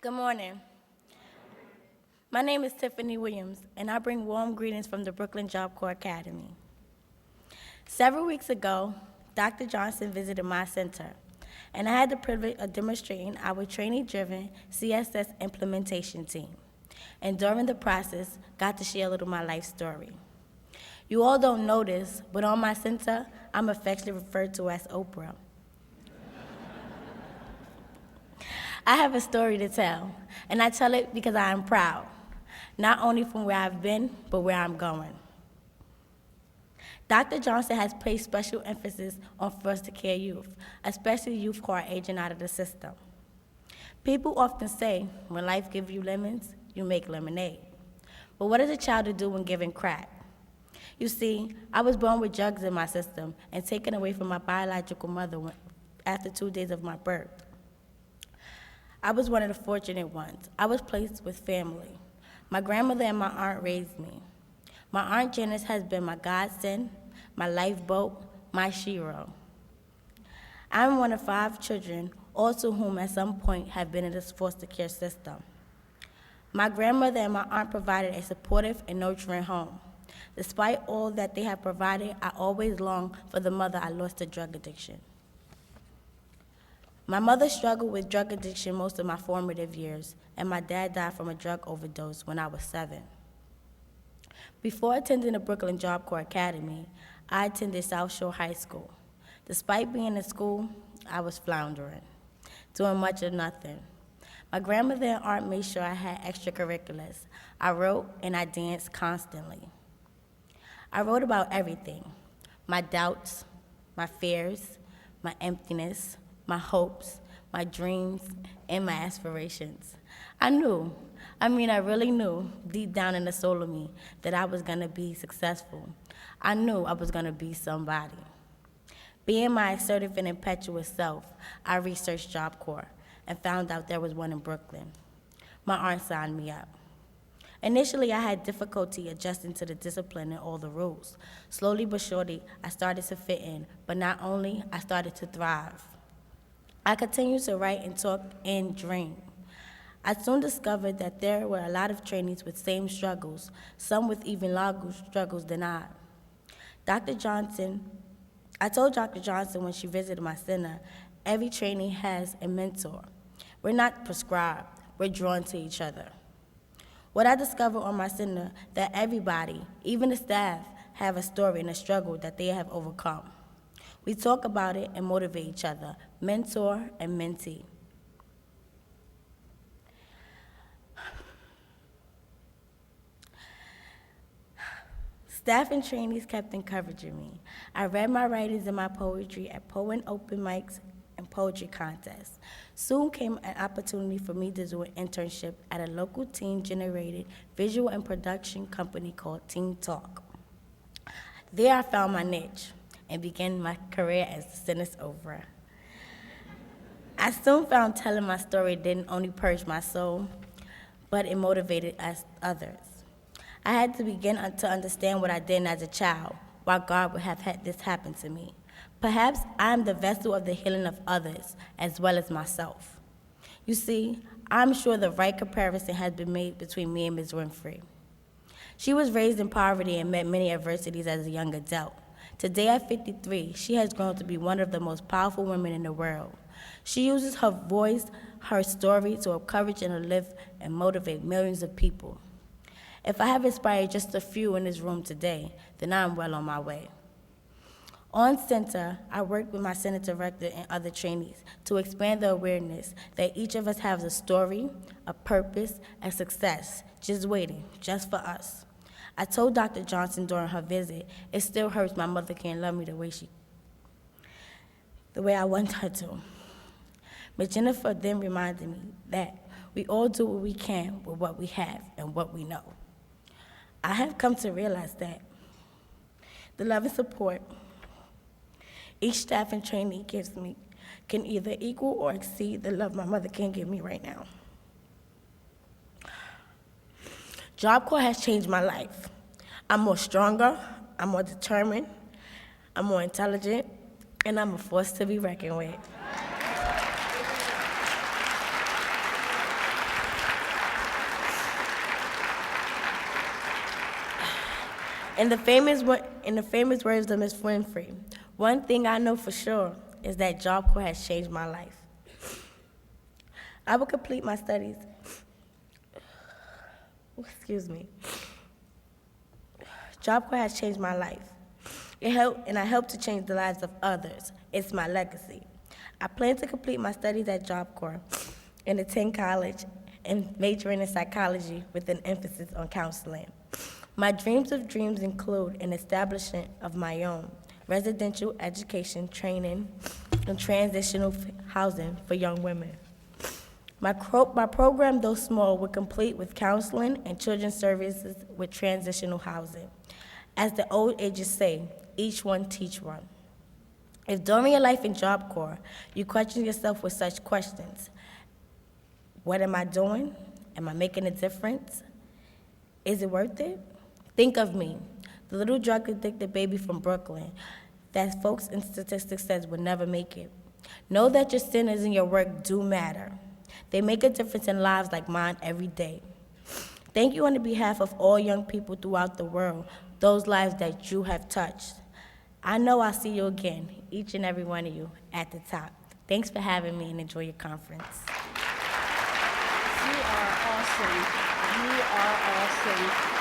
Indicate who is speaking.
Speaker 1: Good morning. My name is Tiffany Williams, and I bring warm greetings from the Brooklyn Job Corps Academy. Several weeks ago, Dr. Johnson visited my center, and I had the privilege of demonstrating our trainee-driven CSS implementation team, and during the process, got to share a little of my life story. You all don't know this, but on my center, I'm affectionately referred to as Oprah. I have a story to tell, and I tell it because I am proud, not only from where I've been, but where I'm going. Dr. Johnson has placed special emphasis on foster care youth, especially youth who are aging out of the system. People often say, when life gives you lemons, you make lemonade. But what is a child to do when given crack? You see, I was born with drugs in my system and taken away from my biological mother after 2 days of my birth. I was one of the fortunate ones. I was placed with family. My grandmother and my aunt raised me. My Aunt Janice has been my godsend, my lifeboat, my shero. I'm one of 5 children, all to whom at some point have been in this foster care system. My grandmother and my aunt provided a supportive and nurturing home. Despite all that they have provided, I always long for the mother I lost to drug addiction. My mother struggled with drug addiction most of my formative years, and my dad died from a drug overdose when I was 7. Before attending the Brooklyn Job Corps Academy, I attended South Shore High School. Despite being in school, I was floundering, doing much of nothing. My grandmother and aunt made sure I had extracurriculars. I wrote and I danced constantly. I wrote about everything: my doubts, my fears, my emptiness, my hopes, my dreams, and my aspirations. I really knew deep down in the soul of me that I was gonna be successful. I knew I was gonna be somebody. Being my assertive and impetuous self, I researched Job Corps and found out there was one in Brooklyn. My aunt signed me up. Initially, I had difficulty adjusting to the discipline and all the rules. Slowly but surely, I started to fit in, but not only, I started to thrive. I continued to write and talk and dream. I soon discovered that there were a lot of trainees with same struggles, some with even larger struggles than I. I told Dr. Johnson when she visited my center, every trainee has a mentor. We're not prescribed, we're drawn to each other. What I discovered on my center, that everybody, even the staff, have a story and a struggle that they have overcome. We talk about it and motivate each other, mentor and mentee. Staff and trainees kept encouraging me. I read my writings and my poetry at poem open mics and poetry contests. Soon came an opportunity for me to do an internship at a local team-generated visual and production company called Team Talk. There I found my niche and began my career as the center's Oprah. I soon found telling my story didn't only purge my soul, but it motivated others. I had to begin to understand what I did as a child, why God would have had this happen to me. Perhaps I am the vessel of the healing of others as well as myself. You see, I'm sure the right comparison has been made between me and Ms. Winfrey. She was raised in poverty and met many adversities as a young adult. Today at 53, she has grown to be one of the most powerful women in the world. She uses her voice, her story to encourage and uplift and motivate millions of people. If I have inspired just a few in this room today, then I'm well on my way. On center, I work with my center director and other trainees to expand the awareness that each of us has a story, a purpose, and success just waiting, just for us. I told Dr. Johnson during her visit, it still hurts my mother can't love me the way I want her to. But Jennifer then reminded me that we all do what we can with what we have and what we know. I have come to realize that the love and support each staff and trainee gives me can either equal or exceed the love my mother can give me right now. Job Corps has changed my life. I'm more stronger, I'm more determined, I'm more intelligent, and I'm a force to be reckoned with. In the famous words of Miss Winfrey, one thing I know for sure is that Job Corps has changed my life. I will complete my studies. Excuse me. Job Corps has changed my life. I help to change the lives of others. It's my legacy. I plan to complete my studies at Job Corps and attend college and majoring in psychology with an emphasis on counseling. My dreams include an establishment of my own residential education, training, and transitional housing for young women. My program, though small, will complete with counseling and children's services with transitional housing. As the old ages say, each one teach one. If during your life in Job Corps, you question yourself with such questions, what am I doing? Am I making a difference? Is it worth it? Think of me, the little drug-addicted baby from Brooklyn that folks in statistics says would never make it. Know that your sinners and your work do matter. They make a difference in lives like mine every day. Thank you on behalf of all young people throughout the world, those lives that you have touched. I know I'll see you again, each and every one of you, at the top. Thanks for having me and enjoy your conference.
Speaker 2: You are awesome. You are awesome.